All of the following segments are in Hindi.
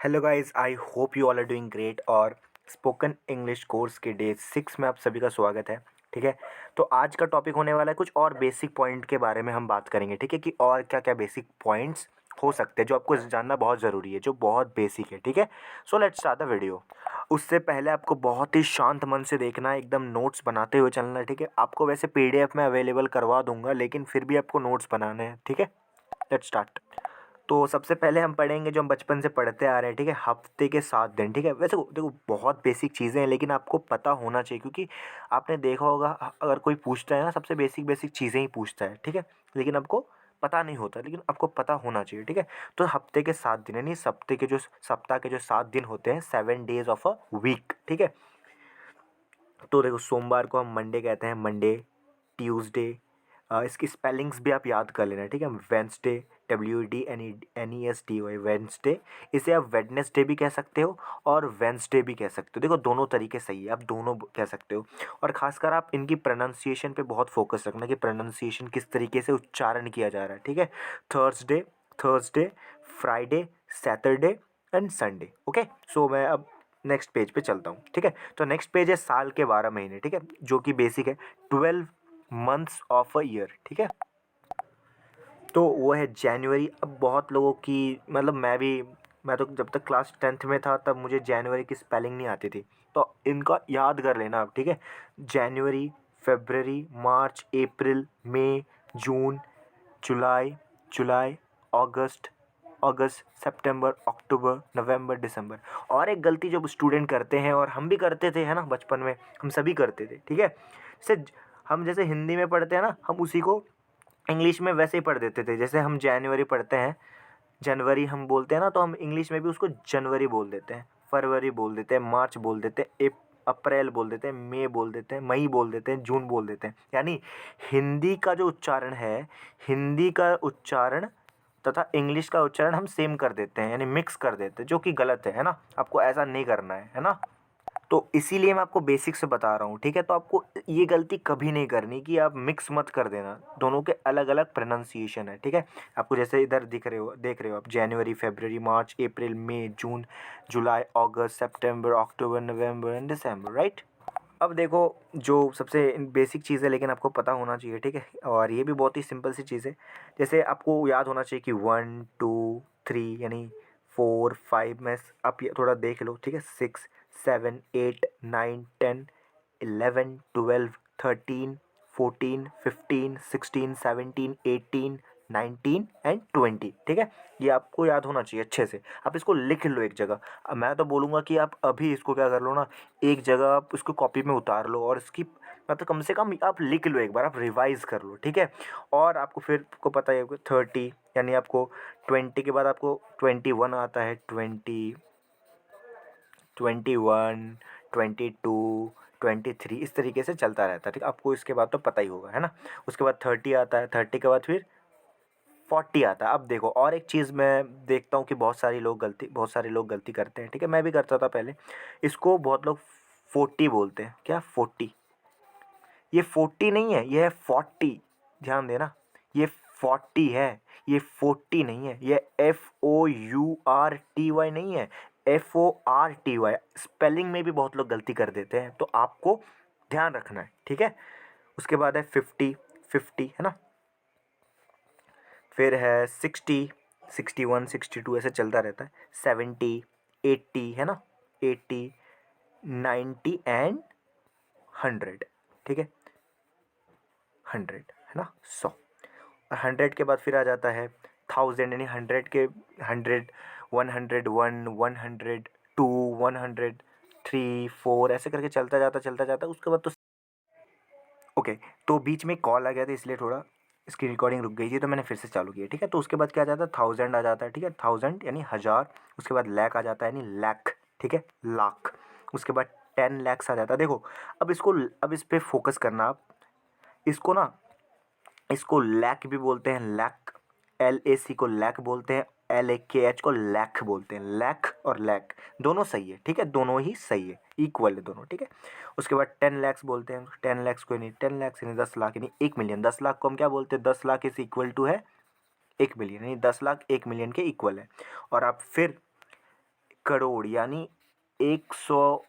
Hello guys, I hope you all are doing great. और स्पोकन इंग्लिश कोर्स के डे 6 में आप सभी का स्वागत है। ठीक है, तो आज का टॉपिक होने वाला है कुछ और बेसिक पॉइंट के बारे में हम बात करेंगे। ठीक है, कि और क्या क्या बेसिक पॉइंट्स हो सकते हैं जो आपको जानना बहुत ज़रूरी है, जो बहुत बेसिक है। ठीक है, so let's start the video. उससे पहले आपको बहुत ही शांत मन से देखना है, एकदम नोट्स बनाते हुए चलना है। ठीक है, आपको वैसे पीडीएफ में अवेलेबल करवा दूंगा, लेकिन फिर भी आपको नोट्स बनाने हैं। ठीक है, लेट्स स्टार्ट। तो सबसे पहले हम पढ़ेंगे जो हम बचपन से पढ़ते आ रहे हैं। ठीक है, हफ्ते के 7 दिन। ठीक है, वैसे देखो बहुत बेसिक चीज़ें हैं, लेकिन आपको पता होना चाहिए, क्योंकि आपने देखा होगा अगर कोई पूछता है ना, सबसे बेसिक बेसिक चीज़ें ही पूछता है। ठीक है, लेकिन आपको पता नहीं होता, लेकिन आपको पता होना चाहिए। ठीक है, तो हफ्ते के 7 दिन यानी सप्ताह के जो 7 दिन होते हैं, 7 डेज ऑफ अ वीक। ठीक है, तो देखो सोमवार को हम मंडे कहते हैं, मंडे, ट्यूसडे। इसकी स्पेलिंग्स भी आप याद कर लेना। ठीक है, वेंसडे, WEDNESDY, वेंसडे। इसे आप वेडनेसडे भी कह सकते हो और वेंसडे भी कह सकते हो। देखो दोनों तरीके सही है, आप दोनों कह सकते हो। और खासकर आप इनकी प्रोनाउंसिएशन पे बहुत फोकस रखना कि प्रोनाउंसिएशन किस तरीके से उच्चारण किया जा रहा है। ठीक है, Thursday, Thursday, Friday, Saturday and Sunday. Okay, so मैं अब नेक्स्ट पेज पे चलता हूँ। ठीक है, तो नेक्स्ट पेज है साल के 12 महीने। ठीक है, जो कि बेसिक है, 12 मंथ्स ऑफ अ ईयर। ठीक है, तो वो है जनवरी। अब बहुत लोगों की मतलब मैं तो जब तक क्लास 10th में था तब मुझे जनवरी की स्पेलिंग नहीं आती थी, तो इनका याद कर लेना आप। ठीक है, जनवरी, फरवरी, मार्च, अप्रैल, मई, जून, जुलाई, जुलाई, अगस्त, अगस्त, सितंबर, अक्टूबर, नवंबर, दिसंबर। और एक गलती जो स्टूडेंट करते हैं, और हम भी करते थे, है ना, बचपन में हम सभी करते थे। ठीक है, से हम जैसे हिंदी में पढ़ते हैं ना, हम उसी को इंग्लिश में वैसे ही पढ़ देते थे। जैसे हम जनवरी पढ़ते हैं, जनवरी हम बोलते हैं ना, तो हम इंग्लिश में भी उसको जनवरी बोल देते हैं, फरवरी बोल देते हैं, मार्च बोल देते हैं, अप्रैल बोल देते हैं, मई बोल देते हैं, मई बोल देते हैं, जून बोल देते हैं। यानी हिंदी का जो उच्चारण है, हिंदी का उच्चारण तथा इंग्लिश का उच्चारण हम सेम कर देते हैं, यानी मिक्स कर देते हैं, जो कि गलत है ना। आपको ऐसा नहीं करना है ना। तो इसीलिए मैं आपको बेसिक से बता रहा हूँ। ठीक है, तो आपको ये गलती कभी नहीं करनी कि आप मिक्स मत कर देना, दोनों के अलग अलग प्रोनाउंसिएशन है। ठीक है, आपको जैसे इधर देख रहे हो आप, जनवरी, फरवरी, मार्च, अप्रैल, मई, जून, जुलाई, अगस्त, सितंबर, अक्टूबर, नवंबर एंड दिसंबर, राइट। अब देखो, जो सबसे बेसिक चीज़ है, लेकिन आपको पता होना चाहिए। ठीक है, और ये भी बहुत ही सिंपल सी चीज़ है। जैसे आपको याद होना चाहिए कि 1 2 3 यानी 4 5 में आप ये थोड़ा देख लो। ठीक है, 6 7 8 9 10 11 12 13 14 15 16 17 18 19 एंड 20। ठीक है, ये आपको याद होना चाहिए अच्छे से। आप इसको लिख लो एक जगह। अब मैं तो बोलूँगा कि आप अभी इसको क्या कर लो ना, एक जगह आप उसको कॉपी में उतार लो, और इसकी मतलब कम से कम आप लिख लो, एक बार आप रिवाइज कर लो। ठीक है, और आपको फिर को पता है 30, यानी आपको 20 के बाद आपको 21 आता है, 21, 22, 23, इस तरीके से चलता रहता है। ठीक है, आपको इसके बाद तो पता ही होगा, है ना। उसके बाद 30 आता है, 30 के बाद फिर 40 आता है। अब देखो, और एक चीज़ मैं देखता हूँ कि बहुत सारे लोग गलती करते हैं। ठीक है, मैं भी करता था पहले। इसको बहुत लोग 40 बोलते हैं। क्या 40? ये 40 नहीं है, ये है 40। ध्यान देना, ये 40 है, ये 40 नहीं है। ये FOURTY नहीं है, FORTY। स्पेलिंग में भी बहुत लोग गलती कर देते हैं, तो आपको ध्यान रखना है। ठीक है, उसके बाद है 50, 50 है ना। फिर है 60, 61, 62, ऐसे चलता रहता है। 70, 80 है ना, 80, 90 एंड 100। ठीक है, 100 है ना, 100। और 100 के बाद फिर आ जाता है 1000, यानी 100 के 100, 101, 102, 103, 4, ऐसे करके चलता जाता उसके बाद तो ओके। तो बीच में कॉल आ गया था, इसलिए थोड़ा इसकी रिकॉर्डिंग रुक गई थी, तो मैंने फिर से चालू किया। ठीक है, तो उसके बाद क्या आ जाता है, 1000 आ जाता है। ठीक है, 1000 यानी 1000। उसके बाद लैख आ जाता है, यानी लाख। ठीक है, लाख। उसके बाद 10 lakhs आ जाता है। देखो, अब इस पे फोकस करना आप। इसको ना, इसको लैक भी बोलते हैं, लैक, LAC को लैक बोलते हैं, LAKH को लैख बोलते हैं। लैख और लैक दोनों सही है। ठीक है, दोनों ही सही है, इक्वल है दोनों। ठीक है, उसके बाद 10 lakhs बोलते हैं। 10 lakhs को नहीं, 10 lakhs यानी 10 लाख, यानी 1 मिलियन। 10 लाख को हम क्या बोलते हैं, 10 लाख इज इक्वल टू है 1 मिलियन, यानी 10 लाख 1 मिलियन के इक्वल है। और आप फिर करोड़ यानी 100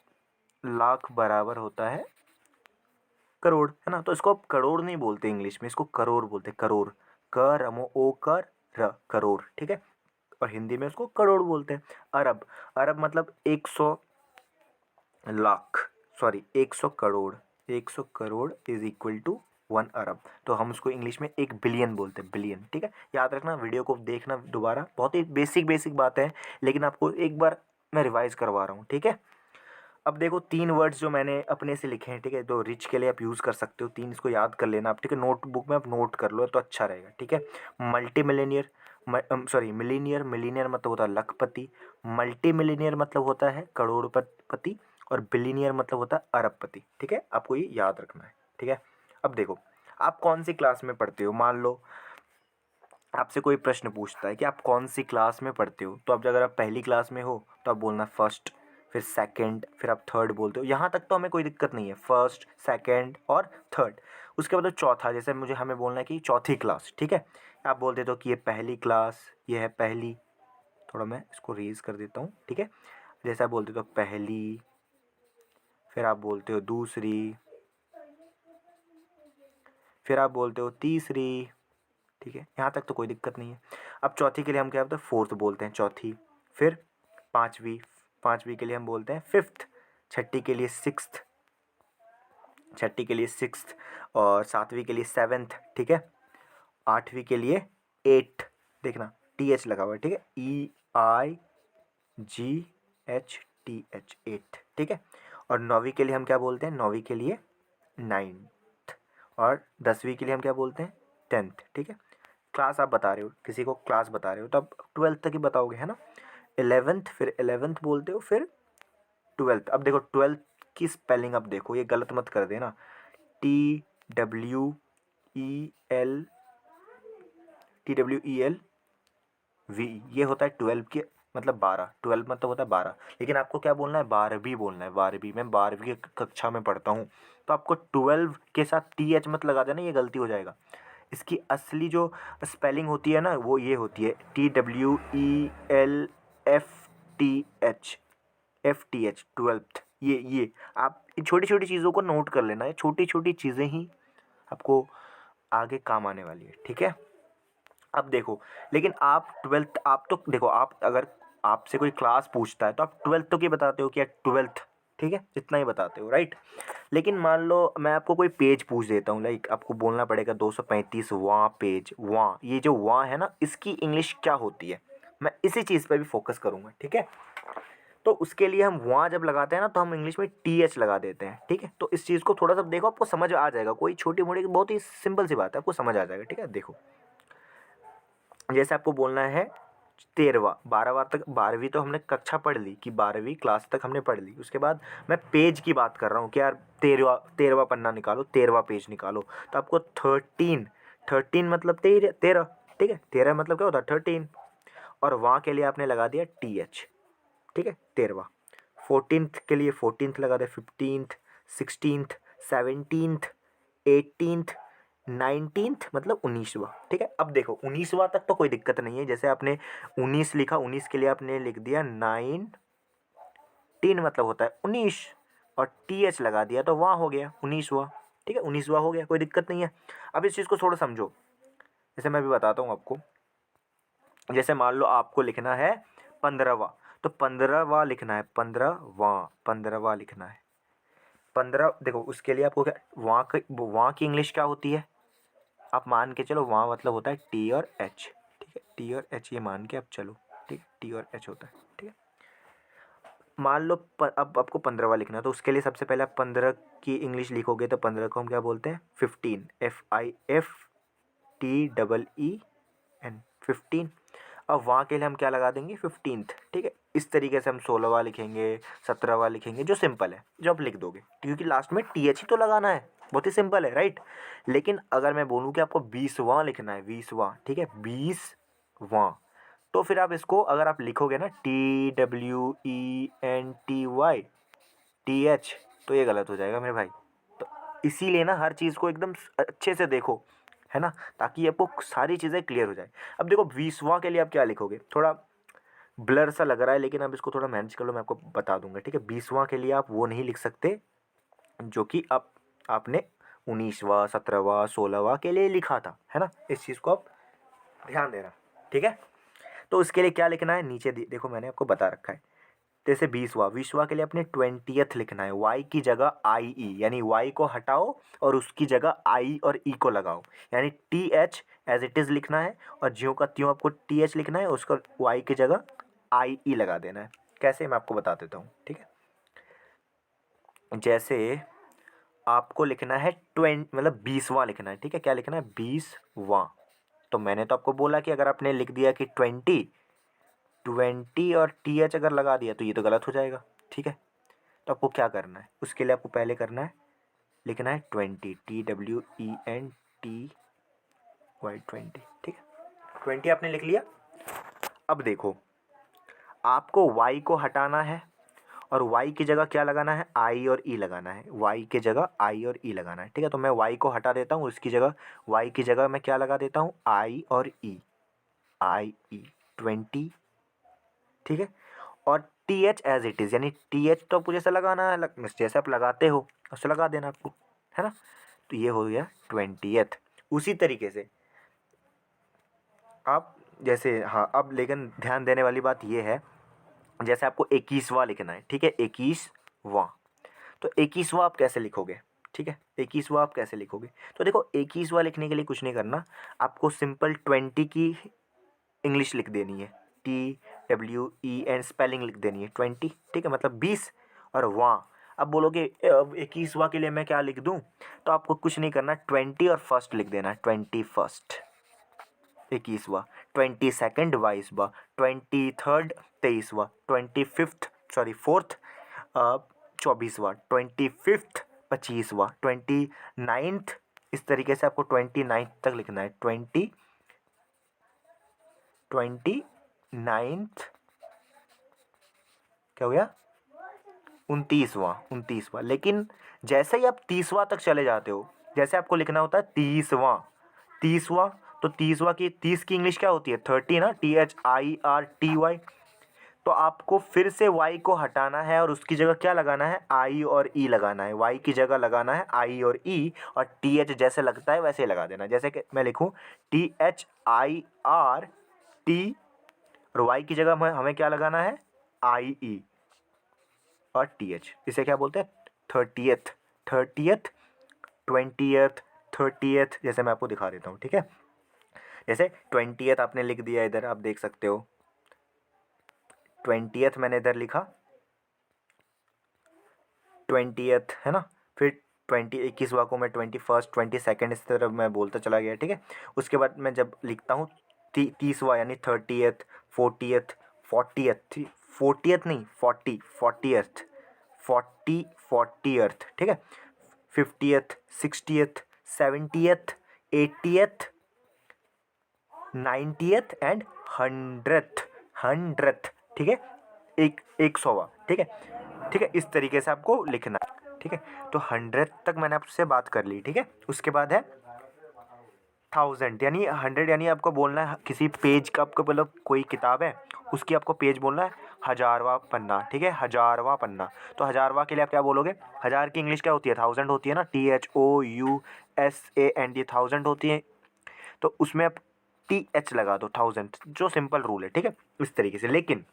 लाख बराबर होता है करोड़, है ना। तो इसको आप करोड़ नहीं बोलते इंग्लिश में, इसको करोड़ बोलते हैं, करोड़, क रमो ओ कर र, करोड़, ठीक है। और हिंदी में उसको करोड़ बोलते हैं। अरब, अरब मतलब 100 lakh, sorry 100 crore, 100 crore is equal to 1 arab. तो हम उसको इंग्लिश में 1 बिलियन बोलते हैं, बिलियन, ठीक है। याद रखना, वीडियो को देखना दोबारा, बहुत ही बेसिक बेसिक बातें हैं, लेकिन आपको एक बार मैं रिवाइज करवा रहा हूँ, ठीक है। अब देखो 3 वर्ड्स जो मैंने अपने से लिखे हैं, ठीक है, तो रिच के लिए आप यूज़ कर सकते हो 3, इसको याद कर लेना आप, ठीक है। नोटबुक में आप नोट कर लो तो अच्छा रहेगा, ठीक है। Multi Millionaire, sorry millionaire, millionaire मतलब होता है लखपति, मल्टी मिलीनियर मतलब होता है करोड़पति, और बिलीनियर मतलब होता है अरबपति, ठीक है। आपको ये याद रखना है, ठीक है। अब देखो, आप कौन सी क्लास में पढ़ते हो, मान लो आपसे कोई प्रश्न पूछता है कि आप कौन सी क्लास में पढ़ते हो, तो अब अगर आप पहली क्लास में हो तो आप बोलना फर्स्ट, फिर सेकंड, फिर आप थर्ड बोलते हो। यहाँ तक तो हमें कोई दिक्कत नहीं है, फर्स्ट, सेकंड और थर्ड। उसके बाद चौथा, जैसे मुझे हमें बोलना है कि चौथी क्लास, ठीक है। आप बोल देते हो कि ये पहली क्लास, ये है पहली, थोड़ा मैं इसको रेज कर देता हूँ, ठीक है। जैसे आप बोलते हो पहली, फिर आप बोलते हो दूसरी, फिर आप बोलते हो तीसरी, ठीक है। यहाँ तक तो कोई दिक्कत नहीं है। अब चौथी के लिए हम क्या बोलते हैं, फोर्थ बोलते हैं, चौथी। फिर पाँचवीं, पाँचवीं के लिए हम बोलते हैं फिफ्थ, छठी के लिए सिक्स्थ, छठी के लिए सिक्स्थ, और सातवीं के लिए सेवेंथ, ठीक है। आठवीं के लिए एट्थ, देखना टी एच लगा हुआ है, ठीक है, EIGHTH, एट्थ, ठीक है। और नौवीं के लिए हम क्या बोलते हैं, नौवीं के लिए नाइन्थ, और 10वीं के लिए हम क्या बोलते हैं, टेंथ, ठीक है। क्लास आप बता रहे हो, किसी को क्लास बता रहे हो तो आप 12th तक ही बताओगे, है ना। 11th, फिर 11th बोलते हो, फिर 12th। अब देखो 12th की स्पेलिंग अब देखो, ये गलत मत कर देना, TWEL, TWELV, ये होता है 12 के मतलब 12, 12 मतलब होता है 12। लेकिन आपको क्या बोलना है, 12वीं बोलना है, 12वीं। मैं 12वीं कक्षा में पढ़ता हूँ, तो आपको 12 के साथ TH मत लगा देना, ये गलती हो जाएगा। इसकी असली जो स्पेलिंग होती है ना, वो ये होती है TWELFTH, 12th। ये आप इन छोटी छोटी चीज़ों को नोट कर लेना है, छोटी छोटी चीज़ें ही आपको आगे काम आने वाली है, ठीक है। अब देखो, लेकिन आप 12th, आप तो देखो, आप अगर आपसे कोई क्लास पूछता है तो आप 12th तो क्या बताते हो, क्या 12th, ठीक है, इतना ही बताते हो, राइट। लेकिन मान लो मैं आपको कोई पेज पूछ देता हूँ, लाइक आपको बोलना पड़ेगा 235वां पेज, वां, ये जो वां है ना, इसकी इंग्लिश क्या होती है, मैं इसी चीज़ पर भी फोकस करूँगा, ठीक है। तो उसके लिए हम वहाँ जब लगाते हैं ना, तो हम इंग्लिश में TH लगा देते हैं, ठीक है। तो इस चीज़ को थोड़ा सा देखो, आपको समझ आ जाएगा, कोई छोटी मोटी बहुत ही सिंपल सी बात है, आपको समझ आ जाएगा, ठीक है। देखो, जैसे आपको बोलना है 13वां, 12वां तक, 12वीं तो हमने कक्षा पढ़ ली कि 12वीं क्लास तक हमने पढ़ ली। उसके बाद मैं पेज की बात कर रहा हूँ कि यार 13वां पन्ना निकालो, 13वां पेज निकालो, तो आपको 13 मतलब 13, ठीक है। 13 मतलब क्या होता है, 13, और वहाँ के लिए आपने लगा दिया TH, ठीक है, 13वां। 14th के लिए 14th लगा दिया, 15th, 16th, 17th, 18th, 19th मतलब 19वां, ठीक है। अब देखो 19वां तक तो कोई दिक्कत नहीं है, जैसे आपने 19 लिखा, 19 के लिए आपने लिख दिया 19 मतलब होता है 19, और TH लगा दिया तो वहाँ हो गया 19वां, ठीक है, 19वां हो गया, कोई दिक्कत नहीं है। अब इस चीज़ को थोड़ा समझो, जैसे मैं भी बताता हूँ आपको। जैसे मान लो आपको लिखना है 15वां, तो 15वां लिखना है, 15वां लिखना है, 15। देखो उसके लिए आपको क्या, वहाँ की इंग्लिश क्या होती है, आप मान के चलो, वहाँ मतलब होता है T और H, ठीक है, T और H ये मान के आप चलो, ठीक है, T और H होता है, ठीक है। मान लो अब आपको 15वां लिखना है, तो उसके लिए सबसे पहले आप 15 की इंग्लिश लिखोगे, तो 15 को हम क्या बोलते हैं, 15, FIFTEEN, 15। अब वहाँ के लिए हम क्या लगा देंगे, 15th, ठीक है। इस तरीके से हम 16वां लिखेंगे, 17वां लिखेंगे, जो सिंपल है, जो आप लिख दोगे, क्योंकि लास्ट में TH ही तो लगाना है, बहुत ही सिंपल है, राइट। लेकिन अगर मैं बोलूँ कि आपको 20वां लिखना है, 20वां, ठीक है, 20वां, तो फिर आप इसको अगर आप लिखोगे ना TWENTY, तो ये गलत हो जाएगा मेरे भाई। तो इसीलिए ना हर चीज़ को एकदम अच्छे से देखो, है ना, ताकि आपको सारी चीज़ें क्लियर हो जाए। अब देखो 20वां के लिए आप क्या लिखोगे, थोड़ा ब्लर सा लग रहा है, लेकिन अब इसको थोड़ा मैनेज कर लो, मैं आपको बता दूंगा, ठीक है। 20वां के लिए आप वो नहीं लिख सकते जो कि अब आपने 19वां 17वां 16वां के लिए लिखा था, है ना। इस चीज़ को आप ध्यान देना, ठीक है। तो उसके लिए क्या लिखना है, नीचे देखो मैंने आपको बता रखा है। जैसे 20वां के लिए अपने 20th लिखना है, वाई की जगह आई ई, यानी वाई को हटाओ और उसकी जगह आई और ई को लगाओ, यानी T H as it is लिखना है और ज्यों का त्यों आपको टी एच लिखना है, उसको वाई की जगह आई ई लगा देना है। कैसे, मैं आपको बता देता हूँ, ठीक है। जैसे आपको लिखना है 20वां लिखना है, ठीक है। क्या लिखना है, 20वां। तो मैंने तो आपको बोला कि अगर आपने लिख दिया कि 20 और टी एच अगर लगा दिया तो ये तो गलत हो जाएगा, ठीक है। तो आपको क्या करना है, उसके लिए आपको पहले करना है, लिखना है 20, TWENTY, 20, ठीक है। 20 आपने लिख लिया। अब देखो, आपको y को हटाना है और y की जगह क्या लगाना है, i और e लगाना है। y की जगह i और e लगाना है, ठीक है। तो मैं y को हटा देता हूँ, उसकी जगह y की जगह मैं क्या लगा देता हूँ, i और e, 20, ठीक है। और T H as it is, यानी टी एच तो आपको जैसा लगाना है जैसे आप लगाते हो उससे लगा देना आपको, है ना। तो ये हो गया 20th। उसी तरीके से आप जैसे, हाँ, अब लेकिन ध्यान देने वाली बात ये है, जैसे आपको 21वां लिखना है, ठीक है, 21वां। तो 21वां आप कैसे लिखोगे, ठीक है, 21वां आप कैसे लिखोगे। तो देखो 21वां लिखने के लिए कुछ नहीं करना, आपको सिंपल 20 की इंग्लिश लिख देनी है, TWE एंड स्पेलिंग लिख देनी है 20, ठीक है, मतलब 20 और वां। अब बोलोगे 21वां के लिए मैं क्या लिख दूं, तो आपको कुछ नहीं करना, 20 और फर्स्ट लिख देना, 21st 21वां, 22nd 22वां, 23rd 23वां, 25th sorry 4th 24वां, 25th 25वां, 29th, इस तरीके से आपको 29th तक लिखना है। 29th क्या हो गया, 29वां। लेकिन जैसे ही आप 30वां तक चले जाते हो, जैसे आपको लिखना होता है 30वां, तो 30वां की 30 की इंग्लिश क्या होती है, 30 ना, THIRTY। तो आपको फिर से y को हटाना है और उसकी जगह क्या लगाना है, i और e लगाना है। y की जगह लगाना है i और e, और th जैसे लगता है वैसे ही लगा देना। जैसे कि मैं लिखूं THIRT, और y की जगह हमें क्या लगाना है, IE और TH। इसे क्या बोलते हैं, 30th 20th 30th। जैसे मैं आपको दिखा देता हूँ, ठीक है। जैसे 20th आपने लिख दिया, इधर आप देख सकते हो 20th मैंने इधर लिखा 20th, है ना। फिर 21वां को मैं 21st 22nd इस तरह मैं बोलता चला गया, ठीक है। उसके बाद मैं जब लिखता हूँ 30वां, यानी 30th 40th 40th 40th नहीं 40th 40th, ठीक है। 50th 60th 70th 80th 90th and 100th, ठीक है, 100वां, ठीक है, ठीक है। इस तरीके से आपको लिखना है, ठीक है। तो 100 तक मैंने आपसे बात कर ली, ठीक है। उसके बाद है 1000, यानी 100, यानी आपको बोलना है किसी पेज का, आपको मतलब कोई किताब है उसकी आपको पेज बोलना है 1000वां पन्ना, ठीक है, 1000वां पन्ना। तो 1000वां के लिए आप क्या बोलोगे, 1000 की इंग्लिश क्या होती है, 1000 होती है ना, THOUSAND 1000 होती है। तो उसमें आप TH लगा दो, 1000, जो सिंपल रूल है, ठीक है, इस तरीके से। लेकिन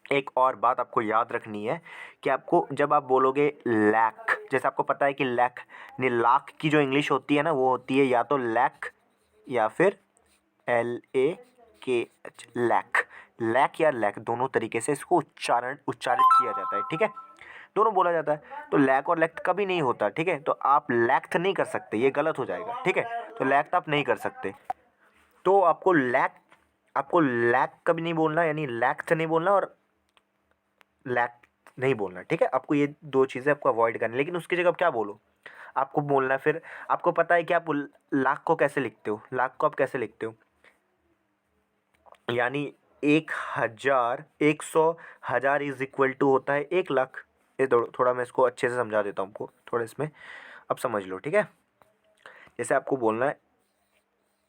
एक और बात आपको याद रखनी है कि आपको जब आप बोलोगे लैख, जैसे आपको पता है कि लैख नहीं, लाख की जो इंग्लिश होती है ना, वो होती है या तो लैख या फिर LAKH, लैख। लैख या लैख दोनों तरीके से इसको उच्चारित किया जाता है, ठीक है, दोनों बोला जाता है। तो लैख और लैक्थ कभी नहीं होता, ठीक है। तो आप लैक्थ नहीं कर सकते, ये गलत हो जाएगा, ठीक है। तो लैक्थ आप नहीं कर सकते। तो आपको लैक कभी नहीं बोलना, यानी लैक्थ नहीं बोलना और लैक नहीं बोलना, ठीक है। आपको ये दो चीज़ें आपको अवॉइड करनी, लेकिन उसकी जगह आप क्या बोलो, आपको बोलना है फिर, आपको पता है कि आप लाख को कैसे लिखते हो, लाख को आप कैसे लिखते हो, यानी 1000 100 1000 इज इक्वल टू होता है 1 लाख। ये थोड़ा मैं इसको अच्छे से समझा देता हूँ आपको, थोड़ा इसमें अब समझ लो, ठीक है। जैसे आपको बोलना है,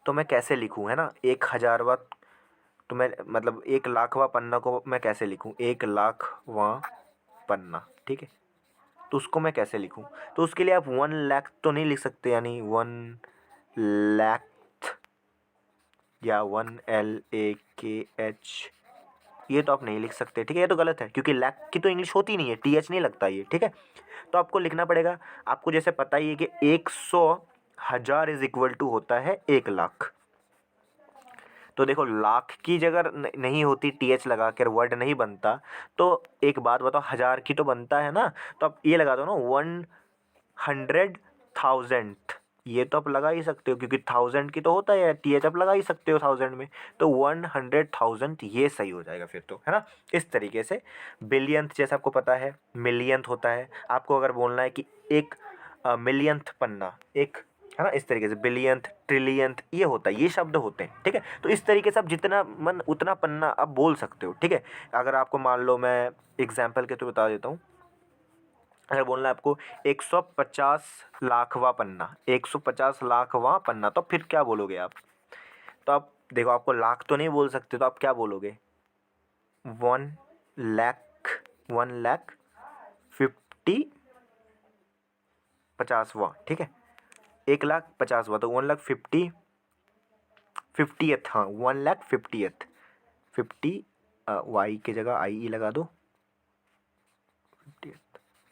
तो मैं कैसे लिखूँ, है ना, 1000वां तो मैं मतलब 1,00,000वां पन्ना को मैं कैसे लिखूँ, 1,00,000वां पन्ना, ठीक है। तो उसको मैं कैसे लिखूँ, तो उसके लिए आप 1,00,000 तो नहीं लिख सकते, यानी 1,00,000 या 1LAKH, ये तो आप नहीं लिख सकते, ठीक है, ये तो गलत है क्योंकि लैक की तो इंग्लिश होती नहीं है, TH नहीं लगता ये, ठीक है। तो आपको लिखना पड़ेगा, आपको जैसे पता ही है कि 100,000 इज इक्वल टू होता है 1,00,000। तो देखो लाख की जगह नहीं होती, TH लगा कर वर्ड नहीं बनता, तो एक बात बताओ, 1,000 की तो बनता है ना, तो आप ये लगा दो ना 100,000, ये तो आप लगा ही सकते हो क्योंकि 1000 की तो होता है, TH आप लगा ही सकते हो 1000 में, तो 100,000 ये सही हो जाएगा फिर तो, है ना। इस तरीके से बिलियंथ जैसे आपको पता है मिलियंथ होता है, आपको अगर बोलना है कि एक मिलियंथ पन्ना, एक, है ना, इस तरीके से बिलियंथ ट्रिलियंथ ये होता है, ये शब्द होते हैं, ठीक है। तो इस तरीके से आप जितना मन उतना पन्ना आप बोल सकते हो, ठीक है। अगर आपको मान लो मैं एग्जाम्पल के थ्रू बता देता हूँ, अगर बोलना है आपको 150,00,000वां पन्ना, 150,00,000वां पन्ना, तो फिर क्या बोलोगे आप, तो आप देखो आपको लाख तो नहीं बोल सकते, तो आप क्या बोलोगे, 1,00,000, 1,50,000, 50वां, ठीक है, 1,50,000वां, तो 1,50,000, 50th, हाँ 1,50,000, 50 वाई की जगह आई लगा दो, 50th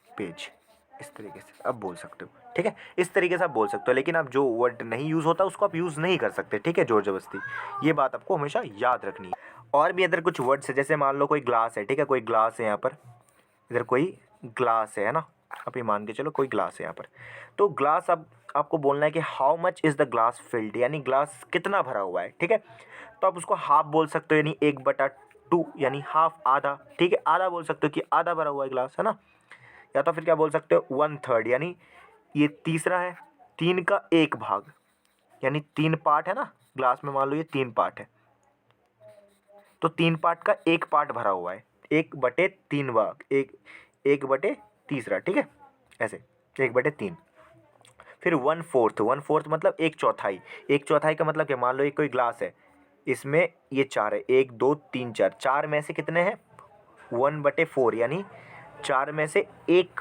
पेज, इस तरीके से आप बोल सकते हो, ठीक है। इस तरीके से आप बोल सकते हो, लेकिन आप जो वर्ड नहीं यूज़ होता उसको आप यूज़ नहीं कर सकते, ठीक है, जोर जबरदस्ती, ये बात आपको हमेशा याद रखनी है। और भी अदर कुछ वर्ड्स है, जैसे मान लो कोई ग्लास है, ठीक है, कोई ग्लास है यहाँ पर, इधर कोई ग्लास है ना, आप ये मान के चलो कोई ग्लास है यहाँ पर, तो ग्लास अब आपको बोलना है कि how much is the glass field, यानी ग्लास कितना भरा हुआ है, ठीक है। तो आप उसको हाफ बोल सकते हो, यानी 1/2, यानी हाफ आधा, ठीक है, आधा बोल सकते हो कि आधा भरा हुआ है ग्लास, है ना। या तो फिर क्या बोल सकते हो 1/3, यानी ये तीसरा है, 3 का 1 भाग, यानी 3 पार्ट है ना ग्लास में, मान लो ये 3 पार्ट है, तो 3 पार्ट का 1 पार्ट भरा हुआ है, 1/3 भाग, 1/3, ठीक है, ऐसे 1/3। फिर 1/4, 1/4 मतलब 1/4, 1/4 का मतलब क्या, मान लो ये कोई ग्लास है, इसमें ये 4 है, 1 2 3 4, 4 में से कितने हैं 1/4, यानी 4 में से एक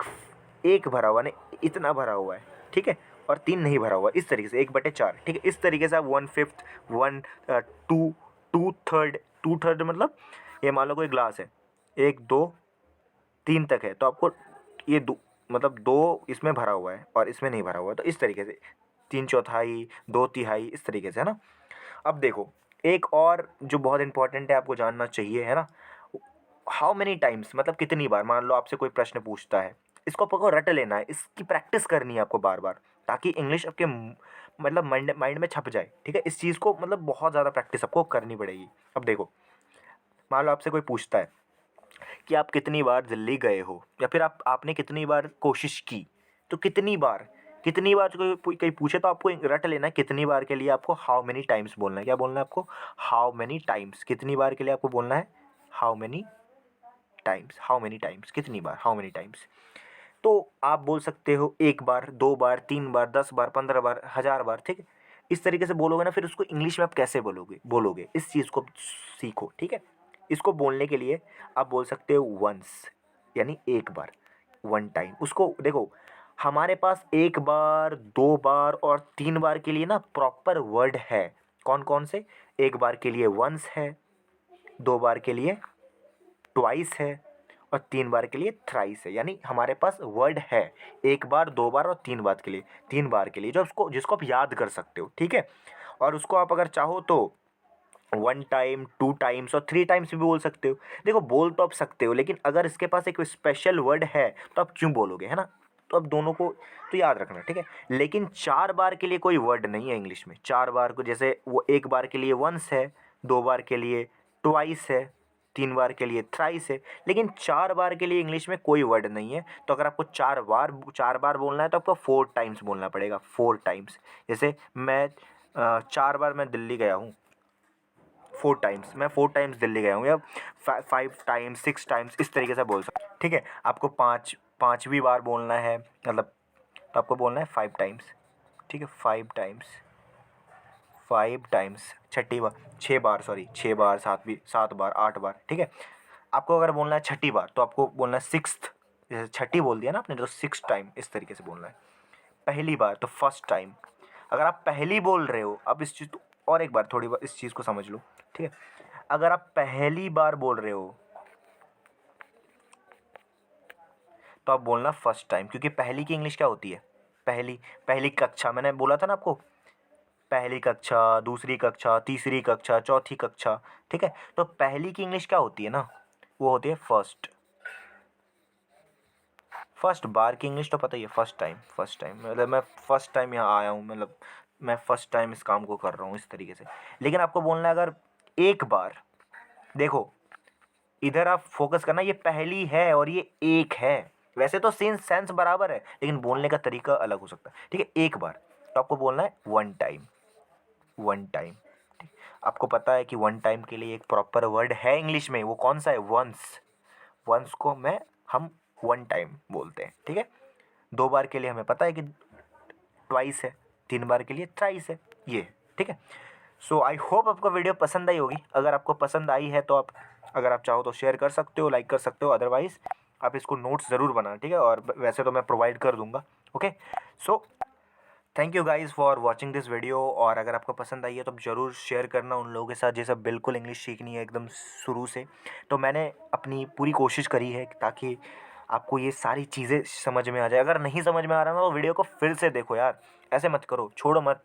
एक भरा हुआ, नहीं इतना भरा हुआ है, ठीक है, और 3 नहीं भरा हुआ, इस तरीके से 1/4, ठीक है। इस तरीके से आप 1/5, 1/2, 2/3, 2/3 मतलब ये मान लो कोई ग्लास है, 1 2 3 तक है, तो आपको ये दो मतलब 2 इसमें भरा हुआ है और इसमें नहीं भरा हुआ है, तो इस तरीके से 3/4, 2/3, इस तरीके से, है ना। अब देखो एक और जो बहुत इंपॉर्टेंट है, आपको जानना चाहिए, है ना, हाउ मेनी टाइम्स मतलब कितनी बार, मान लो आपसे कोई प्रश्न पूछता है, इसको आपको रट लेना है, इसकी प्रैक्टिस करनी है आपको बार बार, ताकि इंग्लिश आपके मतलब माइंड में छप जाए, ठीक है। इस चीज़ को मतलब बहुत ज़्यादा प्रैक्टिस आपको करनी पड़ेगी। अब देखो मान लो आपसे कोई पूछता है कि आप कितनी बार दिल्ली गए हो, या फिर आपने कितनी बार कोशिश की, तो कितनी बार कोई कहीं पूछे तो आपको रट लेना है, कितनी बार के लिए आपको हाउ मेनी टाइम्स बोलना है, क्या बोलना है आपको, हाउ मेनी टाइम्स, कितनी बार के लिए आपको बोलना है how many times, how many times, कितनी बार, हाउ मेनी टाइम्स। तो आप बोल सकते हो 1 बार, 2 बार, 3 बार, 10 बार, 15 बार, 1000 बार, ठीक है। इस तरीके से बोलोगे ना, फिर उसको इंग्लिश में आप कैसे बोलोगे इस चीज़ को सीखो, ठीक है। इसको बोलने के लिए आप बोल सकते हो वंस, यानी एक बार, 1 टाइम। उसको देखो हमारे पास 1 बार, 2 बार और 3 बार के लिए ना प्रॉपर वर्ड है, कौन कौन से, 1 बार के लिए वंस है, 2 बार के लिए ट्वाइस है और 3 बार के लिए थ्राइस है, यानी हमारे पास वर्ड है 1 बार, 2 बार और 3 बार के लिए जो उसको जिसको आप याद कर सकते हो, ठीक है। और उसको आप अगर चाहो तो 1 टाइम, 2 टाइम्स और 3 टाइम्स भी बोल सकते हो। देखो बोल तो आप सकते हो, लेकिन अगर इसके पास एक स्पेशल वर्ड है तो आप क्यों बोलोगे, है ना। तो अब दोनों को तो याद रखना, ठीक है। लेकिन 4 बार के लिए कोई वर्ड नहीं है इंग्लिश में, 4 बार को जैसे वो 1 बार के लिए वंस है, 2 बार के लिए ट्वाइस है, 3 बार के लिए थ्राइस है, लेकिन 4 बार के लिए इंग्लिश में कोई वर्ड नहीं है। तो अगर आपको 4 बार बोलना है तो आपको 4 टाइम्स बोलना पड़ेगा, 4 टाइम्स। जैसे मैं 4 बार मैं दिल्ली गया हूँ, 4 टाइम्स, मैं 4 टाइम्स दिल्ली गया हूँ, या 5 टाइम्स, 6 टाइम्स, इस तरीके से बोल सकते, ठीक है। आपको 5वीं बार बोलना है, मतलब तो आपको बोलना है 5 टाइम्स, ठीक है, 5 टाइम्स, 5 टाइम्स, छठी बार, 6 बार, सॉरी 6 बार, 7 बार, 8 बार, ठीक है। आपको अगर बोलना है छठी बार तो आपको बोलना है सिक्स्थ, जैसे छठी बोल दिया ना आपने तो 6 टाइम इस तरीके से बोलना है। पहली बार तो फर्स्ट टाइम। अगर आप पहली बोल रहे हो, अब इस चीज़ और एक बार थोड़ी बार इस चीज़ को समझ लो, ठीक है। अगर आप पहली बार बोल रहे हो तो आप बोलना फर्स्ट टाइम, क्योंकि पहली की इंग्लिश क्या होती है? पहली, पहली कक्षा, मैंने बोला था ना आपको, पहली कक्षा, दूसरी कक्षा, तीसरी कक्षा, चौथी कक्षा, ठीक है। तो पहली की इंग्लिश क्या होती है ना, वो होती है फर्स्ट। फर्स्ट बार की इंग्लिश तो पता ही है, फर्स्ट टाइम, फर्स्ट टाइम मतलब मैं फर्स्ट टाइम यहाँ आया हूँ, मतलब मैं फर्स्ट टाइम इस काम को कर रहा हूँ, इस तरीके से। लेकिन आपको बोलना है अगर एक बार, देखो इधर आप फोकस करना, ये पहली है और ये एक है, वैसे तो सेंस बराबर है लेकिन बोलने का तरीका अलग हो सकता है, ठीक है। एक बार तो आपको बोलना है वन टाइम, वन टाइम, ठीक। आपको पता है कि वन टाइम के लिए एक प्रॉपर वर्ड है इंग्लिश में, वो कौन सा है? वंस। वंस को हम वन टाइम बोलते हैं, ठीक है। दो बार के लिए हमें पता है कि ट्वाइस है, तीन बार के लिए थ्राइस है, ये, ठीक है। सो आई होप आपको वीडियो पसंद आई होगी। अगर आपको पसंद आई है तो आप, अगर आप चाहो तो शेयर कर सकते हो, लाइक कर सकते हो, अदरवाइज़ आप इसको नोट्स ज़रूर बनाना, ठीक है। और वैसे तो मैं प्रोवाइड कर दूंगा, okay. So thank you guys for watching this video. और अगर आपको पसंद आई है तो ज़रूर शेयर करना उन लोगों के साथ जैसे बिल्कुल इंग्लिश सीखनी है एकदम शुरू से। तो मैंने अपनी पूरी कोशिश करी है ताकि आपको ये सारी चीज़ें समझ में आ जाए। अगर नहीं समझ में आ रहा ना तो वीडियो को फिर से देखो यार, ऐसे मत करो, छोड़ो मत,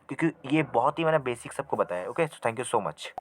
क्योंकि ये बहुत ही मैंने बेसिक सबको बताया है, okay. So thank you so much.